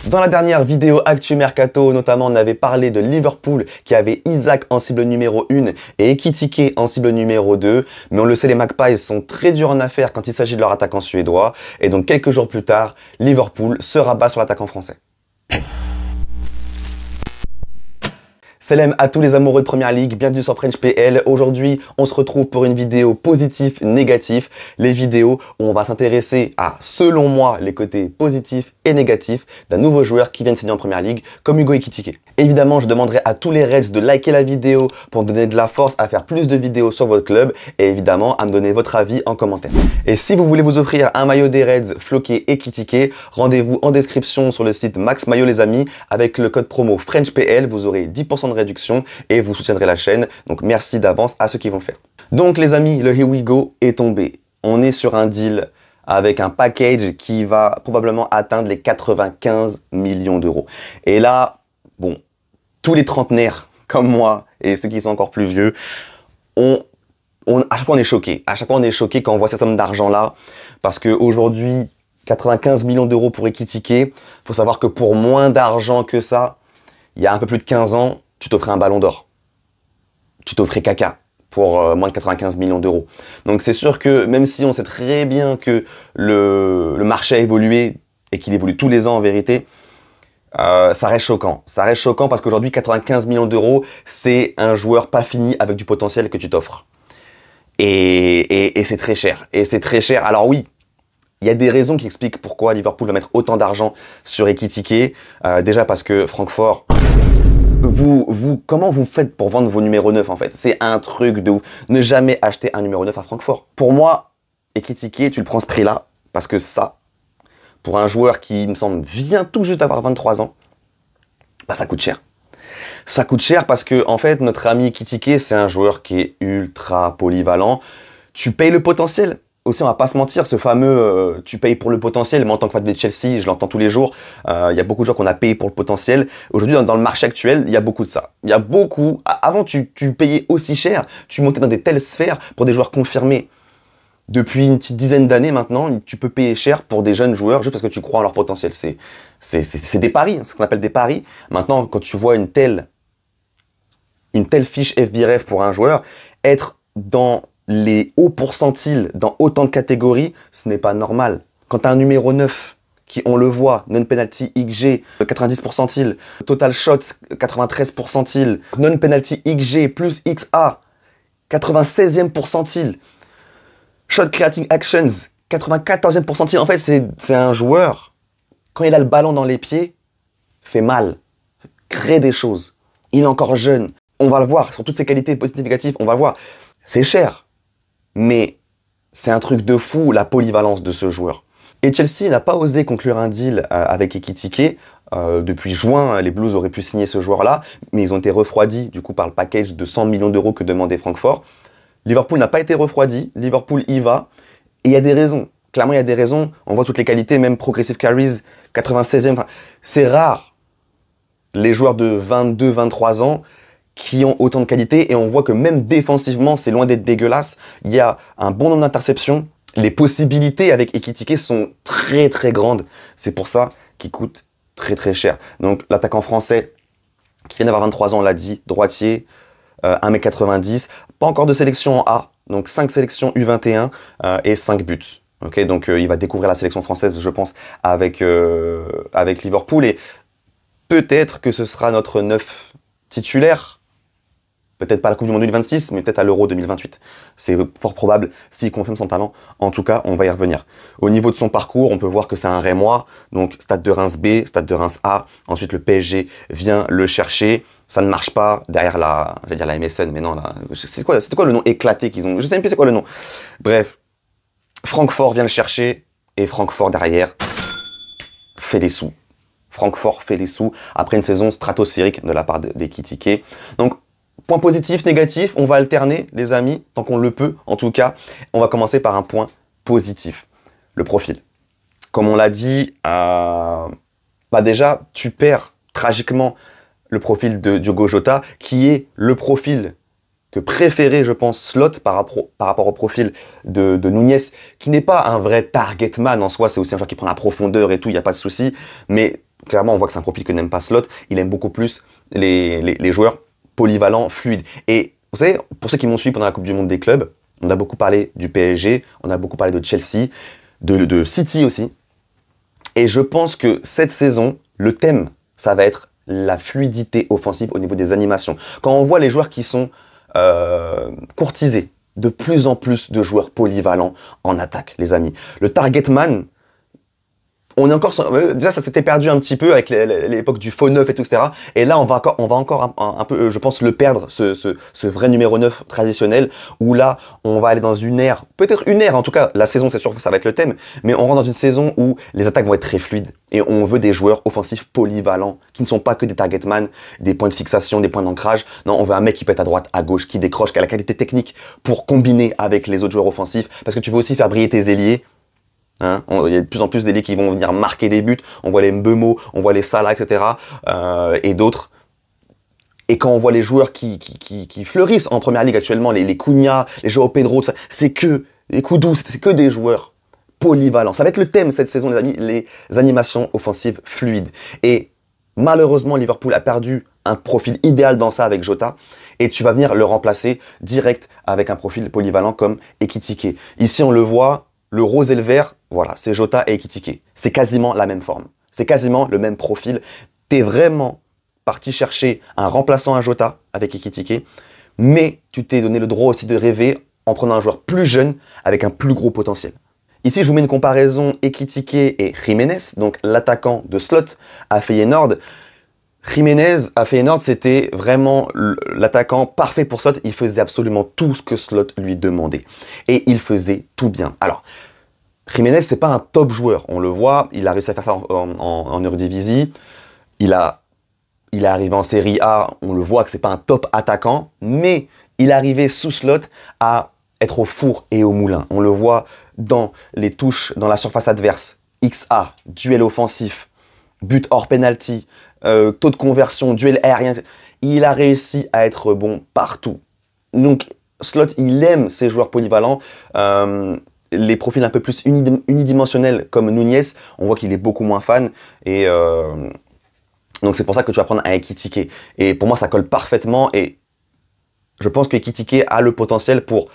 Dans la dernière vidéo Actu Mercato, notamment, on avait parlé de Liverpool qui avait Isak en cible numéro 1 et Ekitike en cible numéro 2. Mais on le sait, les Magpies sont très durs en affaires quand il s'agit de leur attaquant suédois. Et donc quelques jours plus tard, Liverpool se rabat sur l'attaquant français. Salam à tous les amoureux de Première Ligue, bienvenue sur French PL. Aujourd'hui, on se retrouve pour une vidéo positif, négatif. Les vidéos où on va s'intéresser à, selon moi, les côtés positifs et négatifs d'un nouveau joueur qui vient de signer en Première Ligue, comme Hugo Ekitike. Évidemment, je demanderai à tous les Reds de liker la vidéo pour donner de la force à faire plus de vidéos sur votre club et évidemment à me donner votre avis en commentaire. Et si vous voulez vous offrir un maillot des Reds floqué Ekitike, rendez-vous en description sur le site Max Maillot les amis. Avec le code promo FrenchPL, vous aurez 10% de réduction et vous soutiendrez la chaîne. Donc merci d'avance à ceux qui vont le faire. Donc les amis, le Here We Go est tombé. On est sur un deal avec un package qui va probablement atteindre les 95 millions d'euros. Et là, bon, tous les trentenaires comme moi et ceux qui sont encore plus vieux, à chaque fois on est choqués. À chaque fois on est choqués quand on voit ces sommes d'argent-là. Parce qu'aujourd'hui, 95 millions d'euros pour Ekitike, faut savoir que pour moins d'argent que ça, il y a un peu plus de 15 ans, tu t'offrais un ballon d'or. Tu t'offrais Kaka pour moins de 95 millions d'euros. Donc c'est sûr que même si on sait très bien que le marché a évolué et qu'il évolue tous les ans en vérité, ça reste choquant. Ça reste choquant parce qu'aujourd'hui, 95 millions d'euros, c'est un joueur pas fini avec du potentiel que tu t'offres. Et c'est très cher. Et c'est très cher. Alors oui, il y a des raisons qui expliquent pourquoi Liverpool va mettre autant d'argent sur Ekitike. Déjà parce que Francfort, comment vous faites pour vendre vos numéros 9 en fait? C'est un truc de ouf. Ne jamais acheter un numéro 9 à Francfort. Pour moi, Ekitike, tu le prends ce prix-là parce que ça, pour un joueur qui, il me semble, vient tout juste d'avoir 23 ans, bah ça coûte cher. Ça coûte cher parce que, en fait, notre ami Ekitike, c'est un joueur qui est ultra polyvalent. Tu payes le potentiel. Aussi, on va pas se mentir, ce fameux tu payes pour le potentiel. Moi, en tant que fan de Chelsea, je l'entends tous les jours. Il y a beaucoup de gens qu'on a payé pour le potentiel. Aujourd'hui, dans le marché actuel, il y a beaucoup de ça. Il y a beaucoup. Avant, tu payais aussi cher. Tu montais dans des telles sphères pour des joueurs confirmés. Depuis une petite dizaine d'années maintenant, tu peux payer cher pour des jeunes joueurs juste parce que tu crois en leur potentiel. C'est des paris, c'est ce qu'on appelle des paris. Maintenant, quand tu vois une telle fiche FBref pour un joueur, être dans les hauts pourcentiles dans autant de catégories, ce n'est pas normal. Quand tu as un numéro 9 qui, on le voit, non-penalty XG, 90 percentile, total shots, 93 percentile, non-penalty XG plus XA, 96e percentile, shot creating actions, 94e percentile. En fait, c'est un joueur, quand il a le ballon dans les pieds, fait mal, crée des choses. Il est encore jeune. On va le voir, sur toutes ses qualités positives et négatives, on va le voir. C'est cher. Mais c'est un truc de fou, la polyvalence de ce joueur. Et Chelsea n'a pas osé conclure un deal avec Ekitike. Depuis juin, les Blues auraient pu signer ce joueur-là, mais ils ont été refroidis du coup par le package de 100 millions d'euros que demandait Francfort. Liverpool n'a pas été refroidi, Liverpool y va, et il y a des raisons. Clairement, il y a des raisons. On voit toutes les qualités, même progressive carries, 96e. Enfin, c'est rare, les joueurs de 22, 23 ans, qui ont autant de qualité, et on voit que même défensivement, c'est loin d'être dégueulasse. Il y a un bon nombre d'interceptions. Les possibilités avec Ekitike sont très très grandes. C'est pour ça qu'il coûte très très cher. Donc l'attaquant français, qui vient d'avoir 23 ans, on l'a dit, droitier, 1m90, pas encore de sélection en A, donc 5 sélections U21 et 5 buts. Okay, donc il va découvrir la sélection française, je pense, avec Liverpool, et peut-être que ce sera notre 9 titulaire. Peut-être pas à la Coupe du Monde 2026, mais peut-être à l'Euro 2028. C'est fort probable s'il confirme son talent. En tout cas, on va y revenir. Au niveau de son parcours, on peut voir que c'est un Rémois. Donc, Stade de Reims B, Stade de Reims A. Ensuite, le PSG vient le chercher. Ça ne marche pas derrière j'allais dire la MSN, mais non, c'était quoi le nom éclaté qu'ils ont? Je sais même plus c'est quoi le nom. Bref. Francfort vient le chercher. Et Francfort derrière fait les sous. Francfort fait les sous après une saison stratosphérique de la part d'Ekitike. Donc, point positif, négatif, on va alterner, les amis, tant qu'on le peut, en tout cas. On va commencer par un point positif, le profil. Comme on l'a dit, déjà, tu perds tragiquement le profil de Diogo Jota, qui est le profil que préférait, je pense, Slot par rapport au profil de Nunez, qui n'est pas un vrai target man en soi, c'est aussi un joueur qui prend la profondeur et tout, il n'y a pas de souci, mais clairement, on voit que c'est un profil que n'aime pas Slot. Il aime beaucoup plus les joueurs polyvalents, fluides. Et vous savez, pour ceux qui m'ont suivi pendant la Coupe du Monde des clubs, on a beaucoup parlé du PSG, on a beaucoup parlé de Chelsea, de City aussi. Et je pense que cette saison, le thème, ça va être la fluidité offensive au niveau des animations. Quand on voit les joueurs qui sont courtisés, de plus en plus de joueurs polyvalents en attaque, les amis. Le target man, on est encore déjà ça s'était perdu un petit peu avec l'époque du faux 9 et tout, etc. Et là on va encore un peu, je pense, le perdre, ce vrai numéro 9 traditionnel, où là on va aller dans une ère, peut-être une ère, en tout cas la saison c'est sûr que ça va être le thème, mais on rentre dans une saison où les attaques vont être très fluides et on veut des joueurs offensifs polyvalents qui ne sont pas que des target man, des points de fixation, des points d'ancrage. Non, on veut un mec qui peut être à droite, à gauche, qui décroche, qui a la qualité technique pour combiner avec les autres joueurs offensifs, parce que tu veux aussi faire briller tes ailiers. Hein, il y a de plus en plus d'ailiers qui vont venir marquer des buts. On voit les Mbeumo, on voit les Salah, etc. Et d'autres. Et quand on voit les joueurs qui fleurissent en première ligue actuellement, les Cunha, les Joao Pedro, c'est que les Koudou, c'est que des joueurs polyvalents. Ça va être le thème cette saison, les amis, les animations offensives fluides. Et malheureusement, Liverpool a perdu un profil idéal dans ça avec Jota. Et tu vas venir le remplacer direct avec un profil polyvalent comme Ekitike. Ici, on le voit. Le rose et le vert, voilà, c'est Jota et Ekitike. C'est quasiment la même forme. C'est quasiment le même profil. T'es vraiment parti chercher un remplaçant à Jota avec Ekitike, mais tu t'es donné le droit aussi de rêver en prenant un joueur plus jeune avec un plus gros potentiel. Ici, je vous mets une comparaison Ekitike et Jiménez, donc l'attaquant de Slot à Feyenoord. Jiménez à Feyenoord, c'était vraiment l'attaquant parfait pour Slot. Il faisait absolument tout ce que Slot lui demandait. Et il faisait tout bien. Alors, Jiménez, c'est pas un top joueur. On le voit, il a réussi à faire ça en Eredivisie. Il est arrivé en Série A, on le voit que c'est pas un top attaquant. Mais il est arrivé sous Slot à être au four et au moulin. On le voit dans les touches, dans la surface adverse. XA, duel offensif, but hors penalty, taux de conversion, duel aérien, il a réussi à être bon partout. Donc, Slot, il aime ces joueurs polyvalents. Les profils un peu plus unidimensionnels comme Nunez, on voit qu'il est beaucoup moins fan. Et donc, c'est pour ça que tu vas prendre un Ekitike. Et pour moi, ça colle parfaitement. Et je pense que Ekitike a le potentiel pour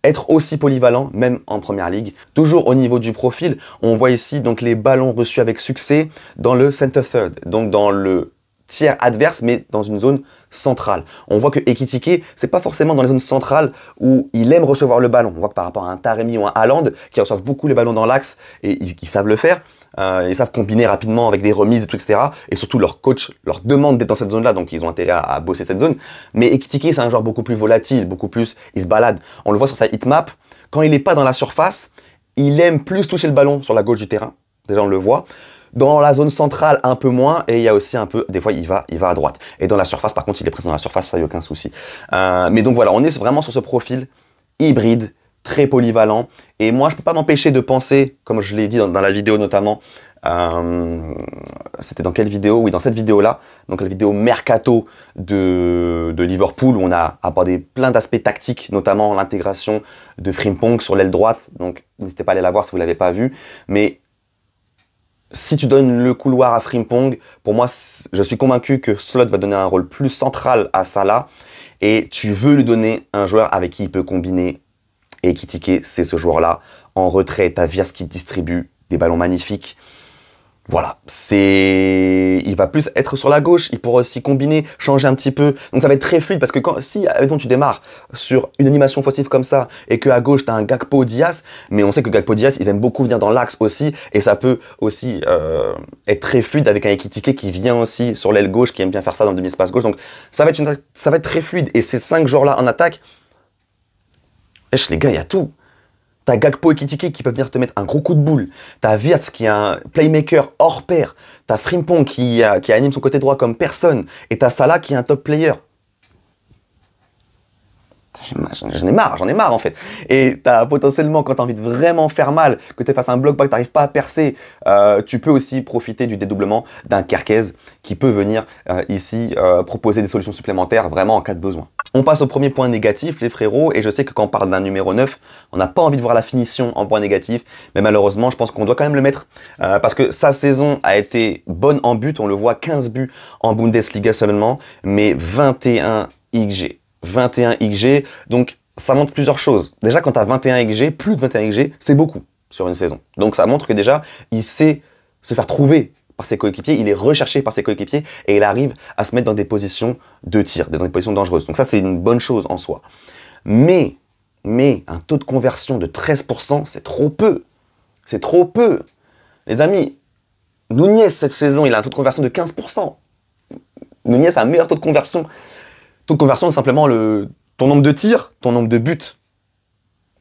être aussi polyvalent, même en première ligue. Toujours au niveau du profil, on voit ici donc les ballons reçus avec succès dans le center third, donc dans le tiers adverse, mais dans une zone centrale. On voit que Ekitike, c'est pas forcément dans les zones centrales où il aime recevoir le ballon. On voit que par rapport à un Taremi ou un Haaland, qui reçoivent beaucoup les ballons dans l'axe, et ils savent le faire, ils savent combiner rapidement avec des remises et tout, etc. Et surtout, leur coach leur demande d'être dans cette zone-là, donc ils ont intérêt à bosser cette zone. Mais Ekitike, c'est un joueur beaucoup plus volatile, beaucoup plus, il se balade. On le voit sur sa hitmap, quand il n'est pas dans la surface, il aime plus toucher le ballon sur la gauche du terrain. Déjà, on le voit. Dans la zone centrale, un peu moins, et il y a aussi un peu, des fois, il va à droite. Et dans la surface, par contre, il est présent dans la surface, ça, il n'y a aucun souci. Mais donc voilà, on est vraiment sur ce profil hybride, très polyvalent. Et moi, je peux pas m'empêcher de penser, comme je l'ai dit dans la vidéo notamment, c'était dans quelle vidéo? Oui, dans cette vidéo-là, donc la vidéo Mercato de Liverpool, où on a abordé plein d'aspects tactiques, notamment l'intégration de Frimpong sur l'aile droite. Donc, n'hésitez pas à aller la voir si vous l'avez pas vue. Mais si tu donnes le couloir à Frimpong, pour moi, je suis convaincu que Slot va donner un rôle plus central à Salah. Et tu veux lui donner un joueur avec qui il peut combiner. Et Ekitike, c'est ce joueur-là. En retrait, t'as Wirtz qui distribue des ballons magnifiques. Voilà, il va plus être sur la gauche, il pourra aussi combiner, changer un petit peu. Donc ça va être très fluide parce que si admettons, tu démarres sur une animation offensive comme ça et que à gauche tu as un Gakpo Diaz, mais on sait que Gakpo Diaz, ils aiment beaucoup venir dans l'axe aussi et ça peut aussi être très fluide avec un Ekitike qui vient aussi sur l'aile gauche, qui aime bien faire ça dans le demi-espace gauche. Donc ça va être très fluide et ces 5 joueurs-là en attaque, les gars, il y a tout. T'as Gakpo et Ekitike qui peuvent venir te mettre un gros coup de boule. T'as Wirtz qui est un playmaker hors pair. T'as Frimpong qui anime son côté droit comme personne. Et t'as Salah qui est un top player. j'en ai marre en fait. Et t'as potentiellement, quand t'as envie de vraiment faire mal, que t'es face à un bloc bas, que t'arrives pas à percer, tu peux aussi profiter du dédoublement d'un Kerkez qui peut venir ici proposer des solutions supplémentaires vraiment en cas de besoin. On passe au premier point négatif, les frérots, et je sais que quand on parle d'un numéro 9, on n'a pas envie de voir la finition en point négatif, mais malheureusement, je pense qu'on doit quand même le mettre, parce que sa saison a été bonne en but, on le voit, 15 buts en Bundesliga seulement, mais 21 XG. 21 XG, donc ça montre plusieurs choses. Déjà, quand tu as 21 XG, plus de 21 XG, c'est beaucoup sur une saison. Donc ça montre que déjà, il sait se faire trouver par ses coéquipiers, il est recherché par ses coéquipiers et il arrive à se mettre dans des positions de tir, dans des positions dangereuses. Donc ça, c'est une bonne chose en soi. Mais un taux de conversion de 13%, c'est trop peu. C'est trop peu. Les amis, Nunez, cette saison, il a un taux de conversion de 15%. Nunez a un meilleur taux de conversion. Taux de conversion, c'est simplement ton nombre de tirs, ton nombre de buts.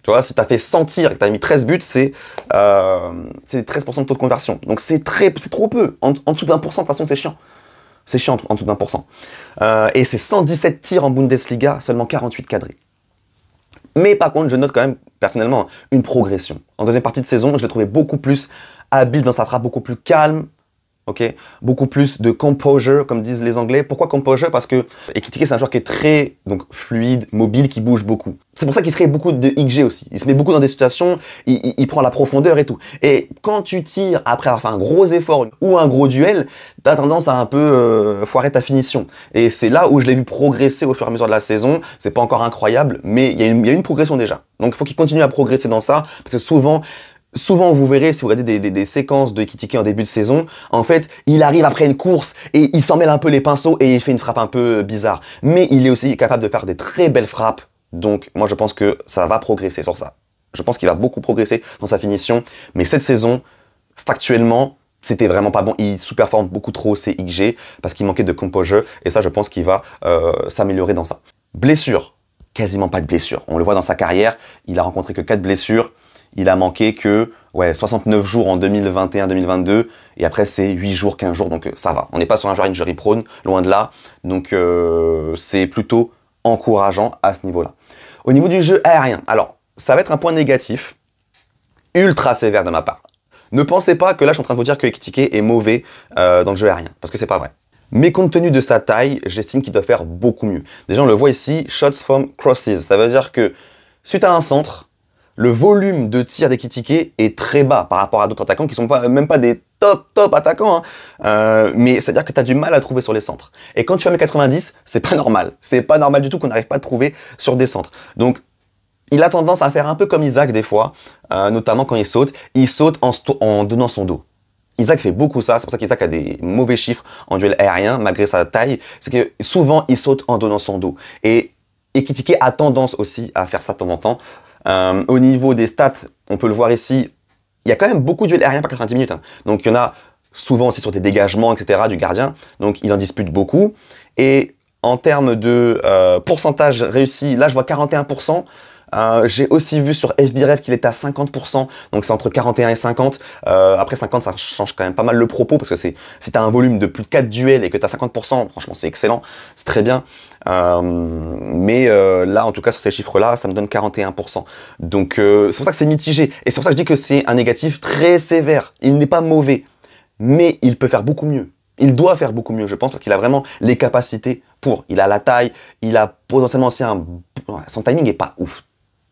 Tu vois, si tu as fait 100 tirs et que tu as mis 13 buts, c'est 13% de taux de conversion. Donc c'est trop peu. En dessous d'1%, de toute façon, c'est chiant. C'est chiant en dessous d'1%. Et c'est 117 tirs en Bundesliga, seulement 48 cadrés. Mais par contre, je note quand même, personnellement, une progression. En deuxième partie de saison, je l'ai trouvé beaucoup plus habile dans sa frappe, beaucoup plus calme. Ok, beaucoup plus de composure, comme disent les Anglais. Pourquoi composure? Parce que Ekitike, c'est un joueur qui est très fluide, mobile, qui bouge beaucoup. C'est pour ça qu'il se crée beaucoup de XG aussi. Il se met beaucoup dans des situations, il prend la profondeur et tout. Et quand tu tires après avoir fait un gros effort ou un gros duel, t'as tendance à un peu foirer ta finition. Et c'est là où je l'ai vu progresser au fur et à mesure de la saison. C'est pas encore incroyable, mais il y a une progression déjà. Donc il faut qu'il continue à progresser dans ça, parce que souvent, vous verrez, si vous regardez des séquences de Ekitike en début de saison, en fait, il arrive après une course et il s'en mêle un peu les pinceaux et il fait une frappe un peu bizarre. Mais il est aussi capable de faire des très belles frappes. Donc, moi, je pense que ça va progresser sur ça. Je pense qu'il va beaucoup progresser dans sa finition. Mais cette saison, factuellement, c'était vraiment pas bon. Il sous-performe beaucoup trop ses XG parce qu'il manquait de composure. Et ça, je pense qu'il va s'améliorer dans ça. Blessure. Quasiment pas de blessure. On le voit dans sa carrière. Il a rencontré que 4 blessures. Il a manqué que 69 jours en 2021-2022 et après c'est 8 jours, 15 jours, donc ça va. On n'est pas sur un joueur injury prone, loin de là, donc c'est plutôt encourageant à ce niveau-là. Au niveau du jeu aérien, alors ça va être un point négatif, ultra sévère de ma part. Ne pensez pas que là je suis en train de vous dire que Ekitike est mauvais dans le jeu aérien, parce que c'est pas vrai. Mais compte tenu de sa taille, j'estime qu'il doit faire beaucoup mieux. Déjà on le voit ici, shots from crosses, ça veut dire que suite à un centre, le volume de tir d'Ekitike est très bas par rapport à d'autres attaquants qui sont même pas des top attaquants, hein. Mais c'est-à-dire que tu as du mal à trouver sur les centres. Et quand tu as 1m90, c'est pas normal. C'est pas normal du tout qu'on n'arrive pas à trouver sur des centres. Donc, il a tendance à faire un peu comme Isaac des fois, notamment quand il saute. Il saute en donnant son dos. Isaac fait beaucoup ça, c'est pour ça qu'Isaac a des mauvais chiffres en duel aérien, malgré sa taille. C'est que souvent, il saute en donnant son dos. Et Ekitike a tendance aussi à faire ça de temps en temps. Au niveau des stats, on peut le voir ici, il y a quand même beaucoup de duels aériens par 90 minutes. Hein. Donc il y en a souvent aussi sur des dégagements, etc. du gardien. Donc il en dispute beaucoup. Et en termes de pourcentage réussi, là je vois 41%. J'ai aussi vu sur FBref qu'il était à 50%, donc c'est entre 41 et 50. Après 50, ça change quand même pas mal le propos, parce que si tu as un volume de plus de 4 duels et que tu as 50%, franchement c'est excellent, c'est très bien. Mais là, en tout cas, sur ces chiffres-là, ça me donne 41%. Donc c'est pour ça que c'est mitigé. Et c'est pour ça que je dis que c'est un négatif très sévère. Il n'est pas mauvais, mais il peut faire beaucoup mieux. Il doit faire beaucoup mieux, je pense, parce qu'il a vraiment les capacités pour. Il a la taille, il a potentiellement aussi son timing est pas ouf.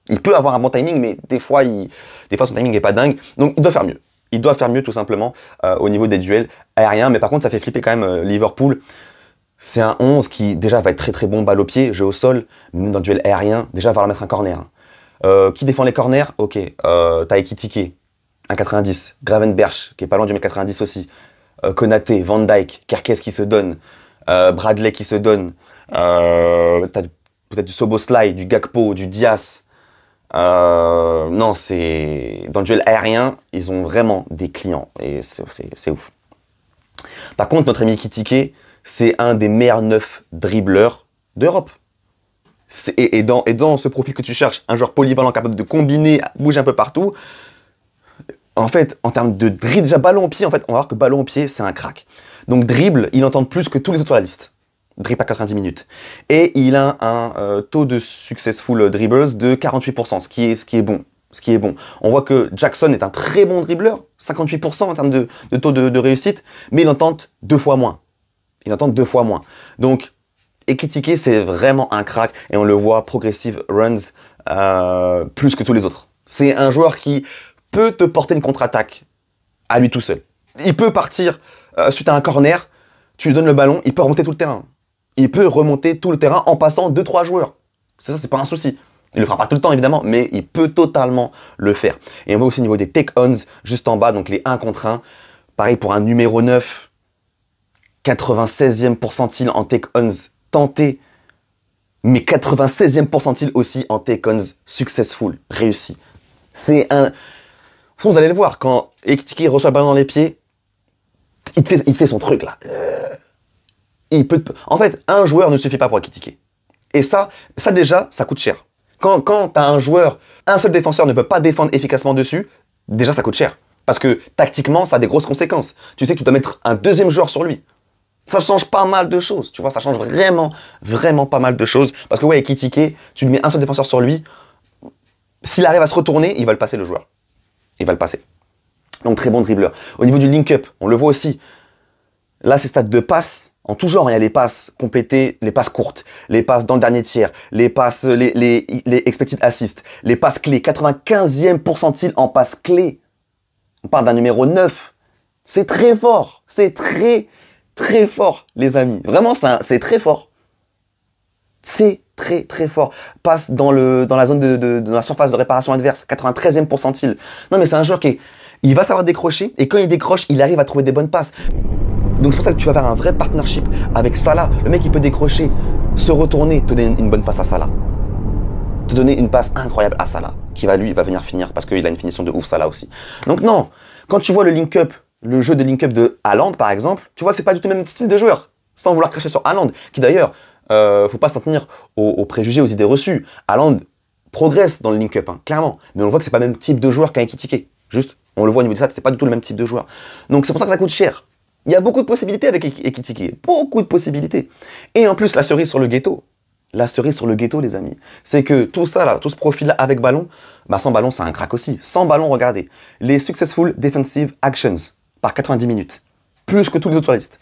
Il peut avoir un bon timing, mais des fois son timing est pas dingue. Donc il doit faire mieux. Il doit faire mieux tout simplement au niveau des duels aériens. Mais par contre, ça fait flipper quand même Liverpool. C'est un 11 qui déjà va être très très bon balle au pied, jeu au sol, même dans le duel aérien, déjà va leur mettre un corner. Qui défend les corners? Ok, t'as Ekitike, 1,90, Gravenberch, qui est pas loin du 1,90 aussi, Konaté, Van Dijk, Kerkez qui se donne, Bradley qui se donne, t'as peut-être du Szoboszlai, du Gakpo, du Dias. Non, c'est dans le duel aérien, ils ont vraiment des clients et c'est ouf. Par contre, notre ami Ekitike, c'est un des meilleurs 9 dribbleurs d'Europe. Et dans ce profil que tu cherches, un joueur polyvalent capable de combiner, bouger un peu partout, en fait, en termes de dribble, déjà ballon au pied, en fait, on va voir que ballon au pied, c'est un crack. Donc dribble, il entend plus que tous les autres sur la liste. dribble à 90 minutes. Et il a un taux de successful dribbles de 48%, ce qui est bon. Ce qui est bon. On voit que Jackson est un très bon dribbleur, 58% en termes de taux de réussite, mais il en tente 2 fois moins. Il en tente 2 fois moins. Donc, Ekitike, c'est vraiment un crack, et on le voit, progressive runs plus que tous les autres. C'est un joueur qui peut te porter une contre-attaque à lui tout seul. Il peut partir suite à un corner, tu lui donnes le ballon, il peut remonter tout le terrain. Il peut remonter tout le terrain en passant 2-3 joueurs. Ça, c'est pas un souci. Il le fera pas tout le temps, évidemment, mais il peut totalement le faire. Et on voit aussi au niveau des take-ons, juste en bas, donc les 1 contre 1. Pareil pour un numéro 9, 96e pourcentile en take-ons tenté, mais 96e pourcentile aussi en take-ons successful, réussi. C'est un... Vous allez le voir, quand Ekitike reçoit le ballon dans les pieds, il te fait son truc, là. En fait, un joueur ne suffit pas pour Ekitike. Et ça déjà, ça coûte cher. Quand tu as un joueur, un seul défenseur ne peut pas défendre efficacement dessus, déjà ça coûte cher. Parce que tactiquement, ça a des grosses conséquences. Tu sais que tu dois mettre un deuxième joueur sur lui. Ça change pas mal de choses, tu vois, ça change vraiment pas mal de choses. Parce que ouais, Ekitike, tu lui mets un seul défenseur sur lui, s'il arrive à se retourner, il va le passer le joueur. Il va le passer. Donc très bon dribbleur. Au niveau du link-up, on le voit aussi. Là, c'est stade de passes. En tout genre, il y a les passes complétées, les passes courtes, les passes dans le dernier tiers, les passes, les expected assists, les passes clés, 95e pourcentile en passes clés. On parle d'un numéro 9. C'est très fort. C'est très fort, les amis. Vraiment, c'est très fort. C'est très fort. Passe dans la zone de la surface de réparation adverse, 93e pourcentile. Non, mais c'est un joueur il va savoir décrocher, et quand il décroche, il arrive à trouver des bonnes passes. Donc c'est pour ça que tu vas faire un vrai partnership avec Salah. Le mec, il peut décrocher, se retourner, te donner une bonne passe à Salah. Te donner une passe incroyable à Salah, qui va venir finir, parce qu'il a une finition de ouf, Salah aussi. Donc non, quand tu vois le link-up, le jeu de link-up de Haaland, par exemple, tu vois que c'est pas du tout le même style de joueur. Sans vouloir cracher sur Haaland, qui d'ailleurs, faut pas s'en tenir aux préjugés, aux idées reçues. Haaland progresse dans le link-up, hein, clairement. Mais on voit que c'est pas le même type de joueur qu'un Ekitike. Juste, on le voit au niveau de ça, c'est pas du tout le même type de joueur. Donc c'est pour ça que ça coûte cher. Il y a beaucoup de possibilités avec Ekitike. Beaucoup de possibilités. Et en plus, la cerise sur le gâteau. La cerise sur le gâteau, les amis. C'est que tout ça, là, tout ce profil-là avec ballon, bah sans ballon, c'est un crack aussi. Sans ballon, regardez. Les Successful Defensive Actions par 90 minutes. Plus que tous les autres sur la liste.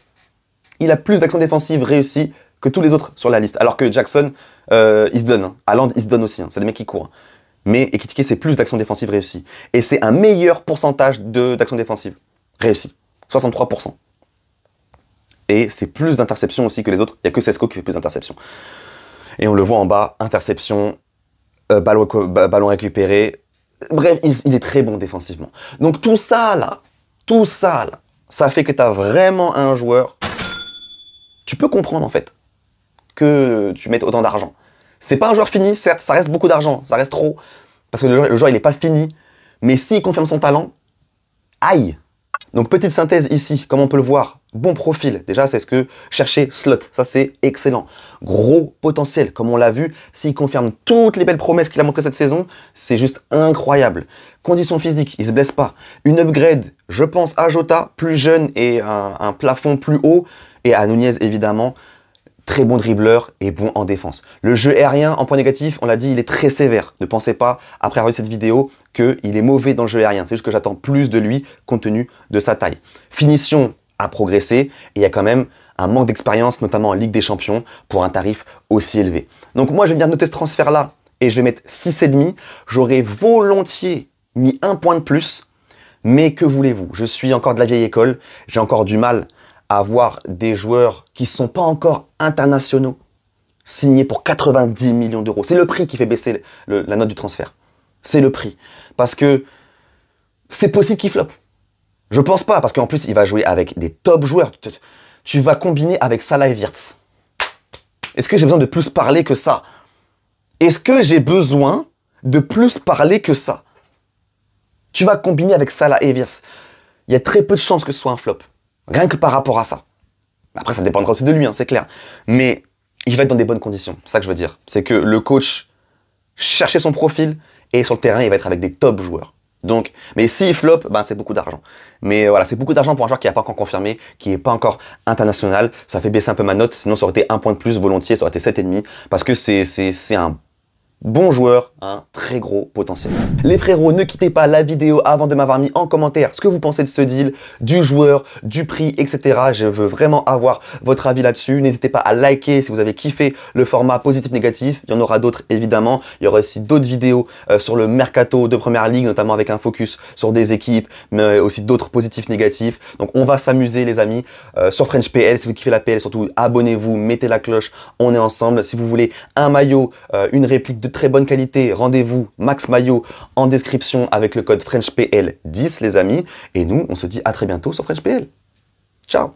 Il a plus d'actions défensives réussies que tous les autres sur la liste. Alors que Jackson, il se donne. Hein. Haaland, il se donne aussi. Hein. C'est des mecs qui courent. Mais Ekitike, c'est plus d'actions défensives réussies. Et c'est un meilleur pourcentage d'actions défensives réussies. 63%. Et c'est plus d'interceptions aussi que les autres. Il n'y a que Sesko qui fait plus d'interceptions. Et on le voit en bas, interception, ballon récupéré. Bref, il est très bon défensivement. Donc tout ça là, ça fait que tu as vraiment un joueur. Tu peux comprendre en fait que tu mettes autant d'argent. C'est pas un joueur fini, certes, ça reste beaucoup d'argent, ça reste trop. Parce que le joueur il n'est pas fini. Mais s'il confirme son talent, aïe. Donc petite synthèse ici, comme on peut le voir, bon profil, déjà c'est ce que chercher slot, ça c'est excellent. Gros potentiel, comme on l'a vu, s'il confirme toutes les belles promesses qu'il a montrées cette saison, c'est juste incroyable. Conditions physiques, il se blesse pas. Une upgrade, je pense à Jota, plus jeune et un plafond plus haut, et à Nunez évidemment, très bon dribbleur et bon en défense. Le jeu aérien, en point négatif, on l'a dit, il est très sévère. Ne pensez pas, après avoir vu cette vidéo, qu'il est mauvais dans le jeu aérien. C'est juste que j'attends plus de lui, compte tenu de sa taille. Finition à progresser, et il y a quand même un manque d'expérience, notamment en Ligue des Champions, pour un tarif aussi élevé. Donc moi, je vais venir noter ce transfert-là, et je vais mettre 6,5. J'aurais volontiers mis un point de plus, mais que voulez-vous? Je suis encore de la vieille école, j'ai encore du mal à avoir des joueurs qui ne sont pas encore internationaux signés pour 90 millions d'euros. C'est le prix qui fait baisser la note du transfert. C'est le prix. Parce que c'est possible qu'il floppe. Je pense pas, parce qu'en plus, il va jouer avec des top joueurs. Tu vas combiner avec Salah et Wirtz. Est-ce que j'ai besoin de plus parler que ça? Est-ce que j'ai besoin de plus parler que ça? Tu vas combiner avec Salah et Wirtz. Il y a très peu de chances que ce soit un flop. Rien que par rapport à ça. Après, ça dépendra aussi de lui, hein, c'est clair. Mais il va être dans des bonnes conditions. C'est ça que je veux dire. C'est que le coach cherchait son profil et sur le terrain, il va être avec des top joueurs. Donc, mais s'il flop, ben c'est beaucoup d'argent. Mais voilà, c'est beaucoup d'argent pour un joueur qui n'a pas encore confirmé, qui n'est pas encore international. Ça fait baisser un peu ma note, sinon ça aurait été un point de plus volontiers, ça aurait été 7,5. Parce que c'est un bon joueur, un très gros potentiel. Les frérots, ne quittez pas la vidéo avant de m'avoir mis en commentaire ce que vous pensez de ce deal, du joueur, du prix, etc. Je veux vraiment avoir votre avis là-dessus. N'hésitez pas à liker si vous avez kiffé le format positif-négatif. Il y en aura d'autres évidemment. Il y aura aussi d'autres vidéos sur le mercato de première ligue, notamment avec un focus sur des équipes, mais aussi d'autres positifs-négatifs. Donc on va s'amuser les amis sur French PL. Si vous kiffez la PL, surtout abonnez-vous, mettez la cloche, on est ensemble. Si vous voulez un maillot, une réplique de très bonne qualité, rendez-vous Max Maillot en description avec le code FrenchPL10 les amis. Et nous, on se dit à très bientôt sur FrenchPL. Ciao!